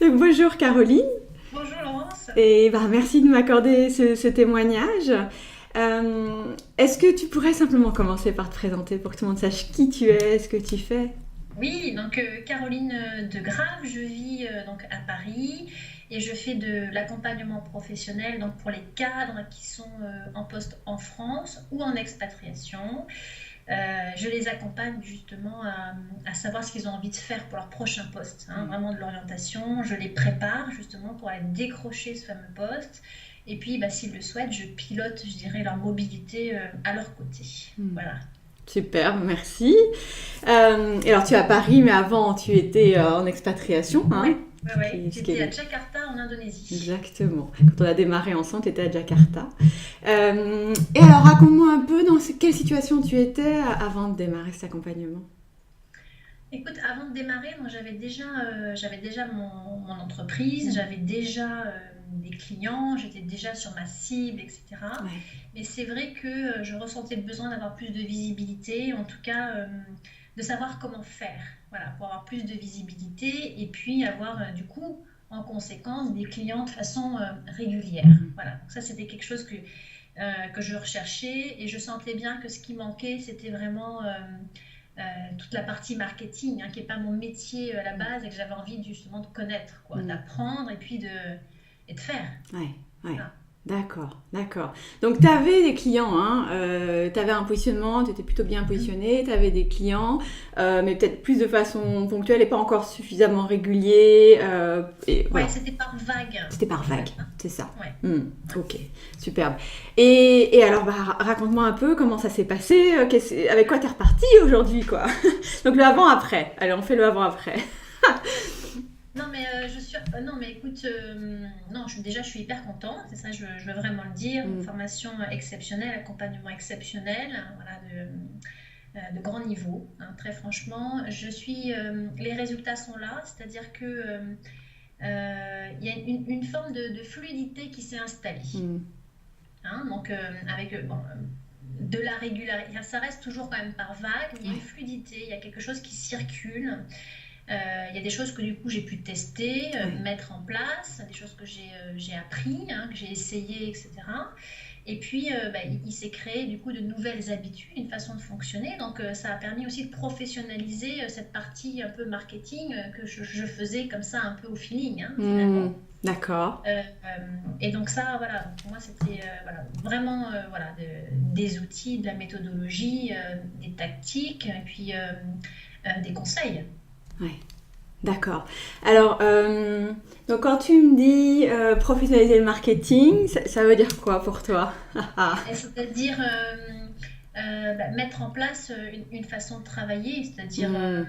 Donc, bonjour Caroline, Bonjour Laurence. et merci de m'accorder ce témoignage. Est-ce que tu pourrais simplement commencer par te présenter pour que tout le monde sache qui tu es, ce que tu fais? Oui, donc Caroline de Grave, je vis donc à Paris et je fais de l'accompagnement professionnel donc pour les cadres qui sont en poste en France ou en expatriation. Je les accompagne justement à savoir ce qu'ils ont envie de faire pour leur prochain poste, hein, vraiment de l'orientation. Je les prépare justement pour aller décrocher ce fameux poste. Et puis, s'ils le souhaitent, je pilote, je dirais, leur mobilité à leur côté. Voilà. Super, merci. Et alors, tu es à Paris, mais avant, tu étais en expatriation, Ouais, hein? ouais, ouais. Ce qui J'étais à est- Jakarta en Indonésie. Exactement. Quand on a démarré ensemble, tu étais à Jakarta. Et alors, raconte-moi un peu dans quelle situation tu étais avant de démarrer cet accompagnement. Écoute, avant de démarrer, moi j'avais déjà mon entreprise, j'avais déjà des clients, j'étais déjà sur ma cible, etc. Ouais. Mais c'est vrai que je ressentais le besoin d'avoir plus de visibilité, en tout cas de savoir comment faire, voilà, pour avoir plus de visibilité et puis avoir du coup en conséquence des clients de façon régulière. Voilà, donc ça c'était quelque chose que je recherchais et je sentais bien que ce qui manquait c'était vraiment toute la partie marketing, hein, qui n'est pas mon métier à la base et que j'avais envie justement de connaître, quoi, Mm. d'apprendre et de faire. Ouais, ouais. Voilà. D'accord, d'accord. Donc, tu avais des clients, hein, tu avais un positionnement, tu étais plutôt bien positionné, tu avais des clients, mais peut-être plus de façon ponctuelle et pas encore suffisamment régulier. Et Ouais, voilà, c'était par vague, c'était par en vague, fait, hein. c'est ça. Ouais. Ouais. Ok, superbe. Et alors, raconte-moi un peu comment ça s'est passé, avec quoi t'es reparti aujourd'hui, quoi. Donc, le avant-après. Allez, on fait le avant-après. Non, mais non, mais écoute, non, déjà, je suis hyper contente. C'est ça, je veux vraiment le dire. Une Mm. formation exceptionnelle, accompagnement exceptionnel, hein, voilà, de grand niveau, hein, très franchement. Les résultats sont là, c'est-à-dire que il y a une forme de fluidité qui s'est installée. Mm. Hein, donc, avec de la régularité, ça reste toujours quand même par vague, mais il y a une Ouais. fluidité, il y a quelque chose qui circule. Il y a des choses que du coup j'ai pu tester, Ouais. mettre en place, des choses que j'ai appris, hein, que j'ai essayé, etc. Et puis il s'est créé du coup de nouvelles habitudes, une façon de fonctionner. Donc ça a permis aussi de professionnaliser cette partie un peu marketing que je faisais comme ça un peu au feeling, hein, Mm. finalement. D'accord. Et donc ça, voilà, pour moi c'était voilà, vraiment voilà, des outils, de la méthodologie, des tactiques, et puis des conseils. Ouais. D'accord. Alors, donc quand tu me dis professionnaliser le marketing, ça veut dire quoi pour toi? Et c'est-à-dire mettre en place une façon de travailler, c'est-à-dire, Hmm,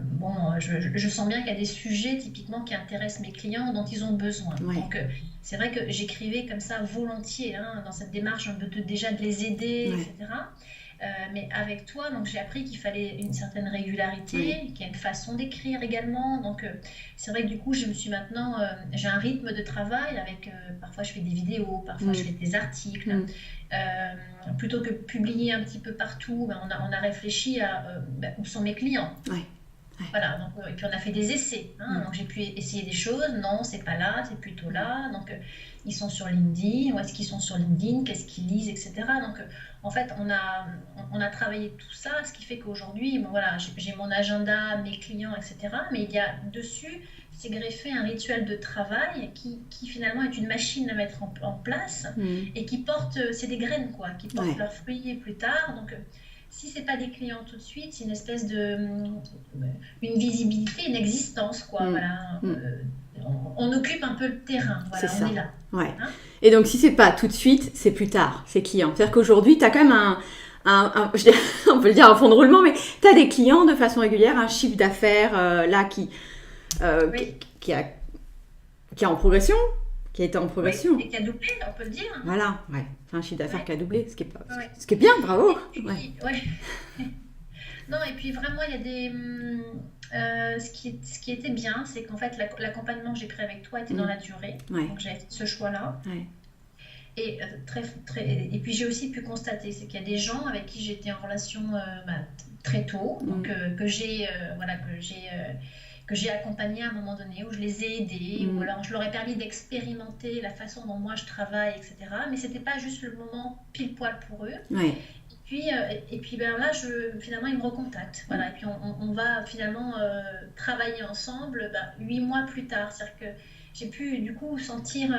bon, je sens bien qu'il y a des sujets typiquement qui intéressent mes clients, dont ils ont besoin. ouais, Donc, c'est vrai que j'écrivais comme ça volontiers, hein, dans cette démarche un peu déjà de les aider, ouais, etc. Mais avec toi, donc j'ai appris qu'il fallait une certaine ouais. régularité, qu'il y a une façon d'écrire également. Donc, c'est vrai que du coup, je me suis maintenant, j'ai un rythme de travail avec, parfois je fais des vidéos, parfois je Hmm, fais des articles. hmm, Plutôt que de publier un petit peu partout, on a réfléchi à où sont mes clients. ouais, ouais. Voilà, donc, et puis on a fait des essais, hein, Hmm, donc j'ai pu essayer des choses, non, c'est pas là, c'est plutôt là. Donc ils sont sur LinkedIn, où est-ce qu'ils sont sur LinkedIn, qu'est-ce qu'ils lisent, etc. Donc en fait, on a travaillé tout ça, ce qui fait qu'aujourd'hui, bon, voilà, j'ai mon agenda, mes clients, etc. Mais il y a dessus, c'est greffé un rituel de travail qui finalement est une machine à mettre en place hmm, et qui porte, c'est des graines quoi, qui portent ouais, leurs fruits plus tard. Donc si c'est pas des clients tout de suite, c'est une espèce une visibilité, une existence quoi. hmm, Voilà, hmm. on occupe un peu le terrain. C'est Voilà, on est ça. là. Ouais. Hein. Et donc, si c'est pas tout de suite, c'est plus tard, c'est client. C'est-à-dire qu'aujourd'hui, tu as quand même je dirais, on peut le dire un fond de roulement, mais tu as des clients de façon régulière, un chiffre d'affaires là euh, qui, Oui, qui a, qui est en progression, qui a été en oui, progression. et qui a doublé, on peut le dire. Voilà, ouais. C'est un chiffre d'affaires qui Ouais, a doublé, ce qui est, pas, ouais. ce qui est bien, bravo. Et Ouais. puis, ouais. Non, et puis vraiment, il y a ce qui était bien, c'est qu'en fait, l'accompagnement que j'ai pris avec toi était dans Mm. la durée. Ouais. Donc, j'avais fait ce choix-là. Ouais. Et puis, j'ai aussi pu constater, c'est qu'il y a des gens avec qui j'étais en relation très tôt, Mm. donc que j'ai voilà, que j'ai accompagnés à un moment donné, où je les ai aidés, ou alors je leur ai permis d'expérimenter la façon dont moi je travaille, etc. Mais c'était pas juste le moment pile poil pour eux. Ouais. Et puis ben là, finalement, ils me recontactent. Voilà. Et puis on va finalement travailler ensemble 8 mois plus tard. C'est-à-dire que j'ai pu du coup sentir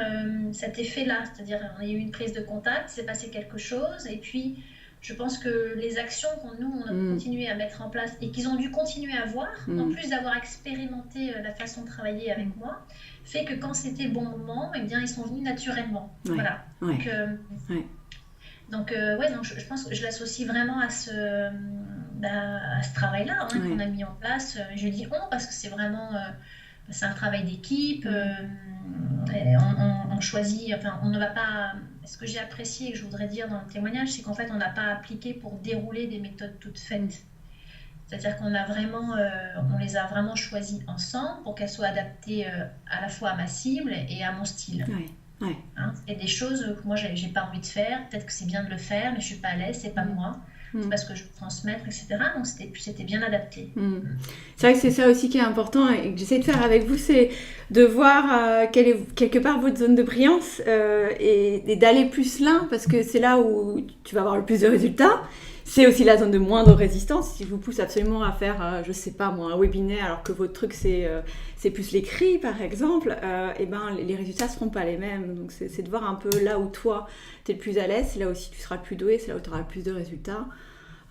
cet effet-là. C'est-à-dire on a eu une prise de contact, s'est passé quelque chose. Et puis je pense que les actions on a continué à mettre en place et qu'ils ont dû continuer à voir, en plus d'avoir expérimenté la façon de travailler avec moi, fait que quand c'était le bon moment, eh bien, ils sont venus naturellement. Ouais. Voilà. Ouais. Donc, je pense que je l'associe vraiment à ce travail-là qu'on a mis en place. Je dis on parce que c'est vraiment c'est un travail d'équipe. On choisit, enfin, on ne va pas. Ce que j'ai apprécié et que je voudrais dire dans le témoignage, c'est qu'en fait, on n'a pas appliqué pour dérouler des méthodes toutes faites. C'est-à-dire qu'on on les a vraiment choisies ensemble pour qu'elles soient adaptées à la fois à ma cible et à mon style. Ouais. Et des choses que moi j'ai pas envie de faire, peut-être que c'est bien de le faire, mais je suis pas à l'aise, c'est pas moi, c'est pas ce que je veux transmettre, etc. Donc c'était bien adapté. C'est vrai que c'est ça aussi qui est important et que j'essaie de faire avec vous, c'est de voir quelle est quelque part votre zone de brillance et d'aller plus là, parce que c'est là où tu vas avoir le plus de résultats. C'est aussi la zone de moindre résistance. Si je vous pousse absolument à faire, je sais pas moi, un webinaire, alors que votre truc c'est plus l'écrit par exemple, et ben les résultats seront pas les mêmes. Donc c'est de voir un peu là où toi tu es le plus à l'aise, c'est là aussi tu seras le plus doué, c'est là où tu auras le plus de résultats.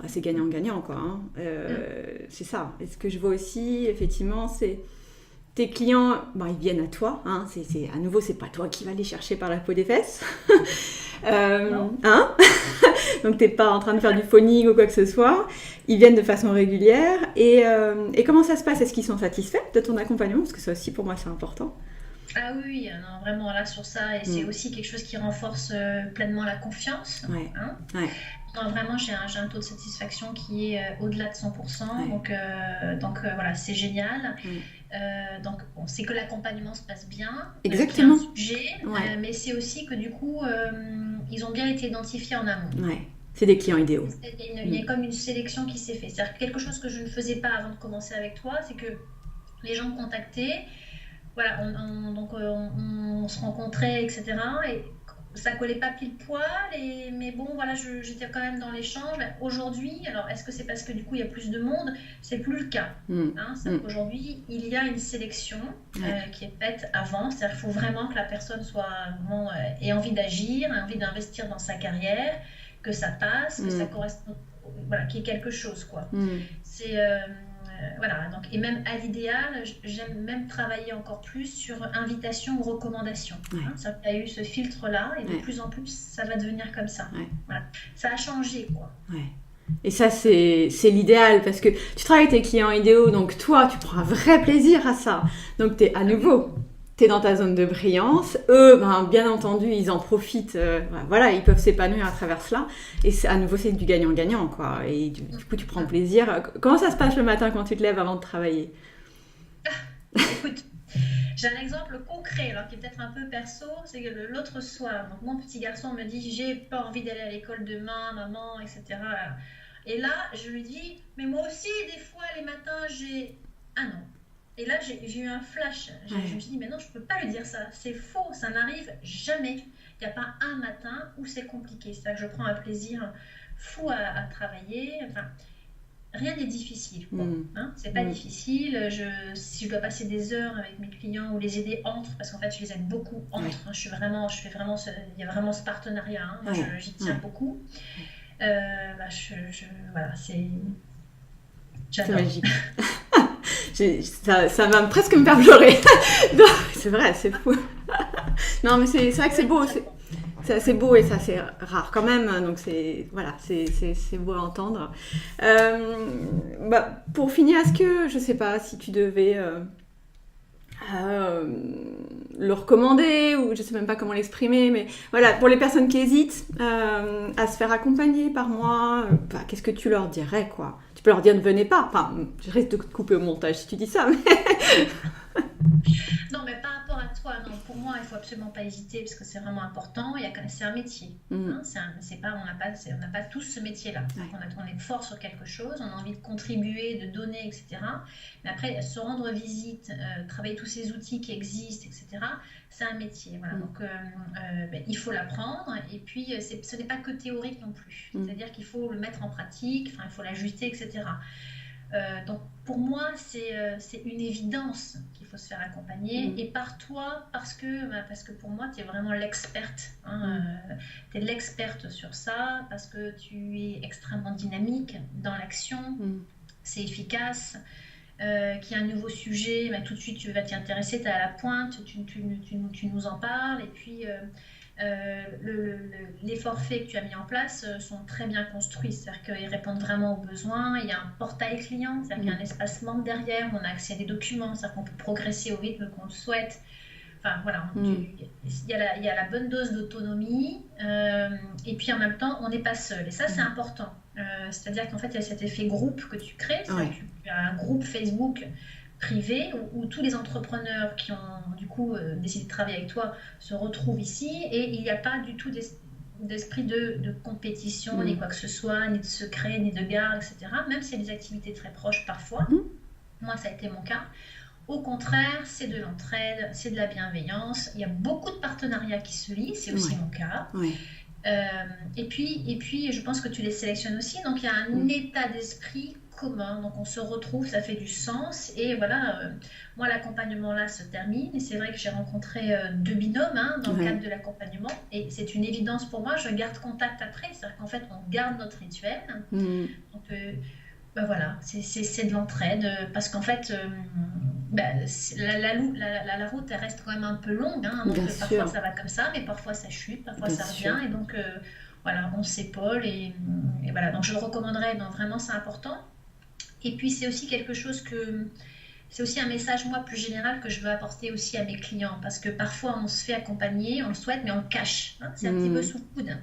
C'est gagnant-gagnant quoi. C'est ça. Et ce que je vois aussi, effectivement, c'est tes clients, ils viennent à toi. À nouveau, c'est pas toi qui vas les chercher par la peau des fesses. Donc t'es pas en train de faire du phoning ou quoi que ce soit. Ils viennent de façon régulière. Et comment ça se passe ? Est-ce qu'ils sont satisfaits de ton accompagnement ? Parce que ça aussi, pour moi, c'est important. Ah oui, non, vraiment là sur ça. Et c'est aussi quelque chose qui renforce pleinement la confiance. Ouais. Non, vraiment, j'ai un taux de satisfaction qui est au-delà de 100%. Donc voilà, c'est génial. Donc c'est que l'accompagnement se passe bien. Exactement. C'est un sujet, mais c'est aussi que du coup, ils ont bien été identifiés en amont. Ouais. C'est des clients idéaux. Il y a comme une sélection qui s'est faite. C'est-à-dire quelque chose que je ne faisais pas avant de commencer avec toi, c'est que les gens me contactaient, voilà, on se rencontrait, etc. Et ça collait pas pile poil, mais bon, voilà, j'étais quand même dans l'échange. Aujourd'hui, alors est-ce que c'est parce que du coup il y a plus de monde ? C'est plus le cas. C'est-à-dire qu'aujourd'hui, il y a une sélection qui est faite avant. C'est-à-dire qu'il faut vraiment que la personne ait envie d'agir, ait envie d'investir dans sa carrière, que ça passe, que ça correspond, voilà, qu'il y ait quelque chose, quoi. C'est voilà, donc, et même à l'idéal, j'aime même travailler encore plus sur invitation ou recommandation. C'est-à-dire qu'il y a eu ce filtre-là et de plus en plus, ça va devenir comme ça. Voilà. Ça a changé, quoi. Et ça, c'est l'idéal parce que tu travailles avec tes clients idéaux, donc toi, tu prends un vrai plaisir à ça. Donc, t'es dans ta zone de brillance. Eux, bien entendu, ils en profitent. Voilà, ils peuvent s'épanouir à travers cela. Et à nouveau, c'est du gagnant-gagnant, quoi. Et du coup, tu prends plaisir. Comment ça se passe le matin quand tu te lèves avant de travailler ? Écoute, j'ai un exemple concret, alors qui est peut-être un peu perso. C'est que l'autre soir, donc mon petit garçon me dit « J'ai pas envie d'aller à l'école demain, maman, etc. » Et là, je lui dis « Mais moi aussi, des fois, les matins, j'ai... » Ah non. Et là, j'ai eu un flash. Je me suis dit, mais non, je ne peux pas lui dire ça. C'est faux, ça n'arrive jamais. Il n'y a pas un matin où c'est compliqué. C'est-à-dire que je prends un plaisir fou à travailler. Enfin, rien n'est difficile. C'est pas difficile. Si je dois passer des heures avec mes clients ou les aider entre, parce qu'en fait, je les aide beaucoup entre. Il y a vraiment ce partenariat. Moi, j'y tiens beaucoup. Voilà, c'est... J'adore. C'est magique. Ça va presque me faire pleurer. Non, c'est vrai, c'est fou. Non, mais c'est vrai que c'est beau. C'est assez beau et ça, c'est rare quand même. Donc, c'est beau à entendre. Pour finir, est-ce que, je sais pas, si tu devais le recommander ou je sais même pas comment l'exprimer, mais voilà, pour les personnes qui hésitent à se faire accompagner par moi, qu'est-ce que tu leur dirais, quoi ? Tu peux leur dire ne venez pas. Enfin, je risque de te couper au montage si tu dis ça. Mais... Non, mais par rapport à prépare-toi. Non, pour moi, il faut absolument pas hésiter parce que c'est vraiment important. C'est un métier. Hein, c'est pas, on n'a pas tous ce métier-là. Ouais. On est fort sur quelque chose, on a envie de contribuer, de donner, etc. Mais après, se rendre visite, travailler tous ces outils qui existent, etc. C'est un métier. Voilà. Donc, il faut l'apprendre. Et puis, ce n'est pas que théorique non plus. C'est-à-dire qu'il faut le mettre en pratique, il faut l'ajuster, etc. Donc pour moi c'est une évidence qu'il faut se faire accompagner et par toi parce que pour moi tu es vraiment l'experte tu es l'experte sur ça parce que tu es extrêmement dynamique dans l'action, c'est efficace, qu'il y a un nouveau sujet, tout de suite tu vas t'y intéresser, tu es à la pointe, tu nous en parles et puis les forfaits que tu as mis en place sont très bien construits, c'est-à-dire qu'ils répondent vraiment aux besoins. Il y a un portail client, c'est-à-dire qu'il y a un espace membre derrière, on a accès à des documents, c'est-à-dire qu'on peut progresser au rythme qu'on le souhaite. Enfin voilà, il y a la bonne dose d'autonomie et puis en même temps on n'est pas seul et ça c'est important. C'est-à-dire qu'en fait il y a cet effet groupe que tu crées, tu as un groupe Facebook privé où tous les entrepreneurs qui ont du coup décidé de travailler avec toi se retrouvent ici et il n'y a pas du tout d'esprit de compétition ni quoi que ce soit, ni de secret, ni de garde, etc. Même s'il y a des activités très proches parfois. Moi ça a été mon cas. Au contraire, c'est de l'entraide, c'est de la bienveillance. Il y a beaucoup de partenariats qui se lient, c'est aussi mon cas. Et puis, je pense que tu les sélectionnes aussi. Donc, il y a un état d'esprit commun. Donc, on se retrouve, ça fait du sens. Et voilà, moi, l'accompagnement là se termine. Et c'est vrai que j'ai rencontré 2 binômes dans le cadre de l'accompagnement. Et c'est une évidence pour moi. Je garde contact après. C'est-à-dire qu'en fait, on garde notre rituel. Donc, voilà, c'est de l'entraide. Parce qu'en fait, la route, elle reste quand même un peu longue. Donc, parfois, ça va comme ça. Mais parfois, ça chute. Parfois, ça revient. Et donc, voilà, on s'épaule. Et voilà, donc je le recommanderais. Donc, vraiment, c'est important. Et puis, c'est aussi quelque chose c'est aussi un message, moi, plus général que je veux apporter aussi à mes clients. Parce que parfois, on se fait accompagner, on le souhaite, mais on le cache. C'est un petit peu sous le coude.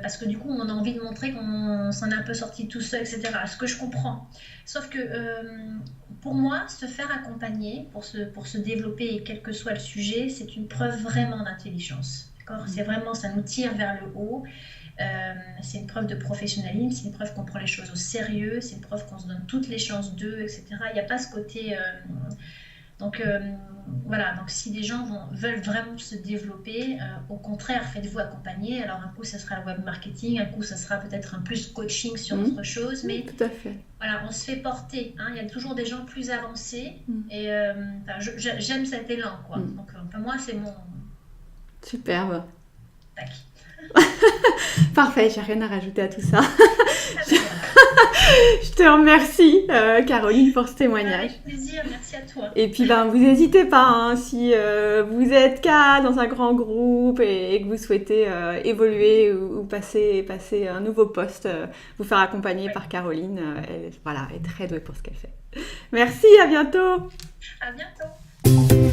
Parce que du coup, on a envie de montrer qu'on s'en est un peu sorti tout seul, etc. Ce que je comprends. Sauf que pour moi, se faire accompagner pour se développer, quel que soit le sujet, c'est une preuve vraiment d'intelligence. D'accord ? C'est vraiment, ça nous tire vers le haut. C'est une preuve de professionnalisme, c'est une preuve qu'on prend les choses au sérieux, c'est une preuve qu'on se donne toutes les chances d'eux, etc. Il n'y a pas ce côté... Donc voilà, donc si des gens veulent vraiment se développer, au contraire, faites-vous accompagner. Alors un coup, ça sera le web marketing, un coup, ça sera peut-être un plus coaching sur autre chose, mais tout à fait. Voilà, on se fait porter. Il y a toujours des gens plus avancés et j'aime cet élan, quoi. Donc moi, c'est mon... Superbe. Tac. Parfait, j'ai rien à rajouter à tout ça. Je te remercie, Caroline, pour ce témoignage. Avec plaisir, merci à toi. Et puis, vous n'hésitez pas, si vous êtes dans un grand groupe et que vous souhaitez évoluer ou passer un nouveau poste, vous faire accompagner par Caroline. Elle est très douée pour ce qu'elle fait. Merci, à bientôt. À bientôt.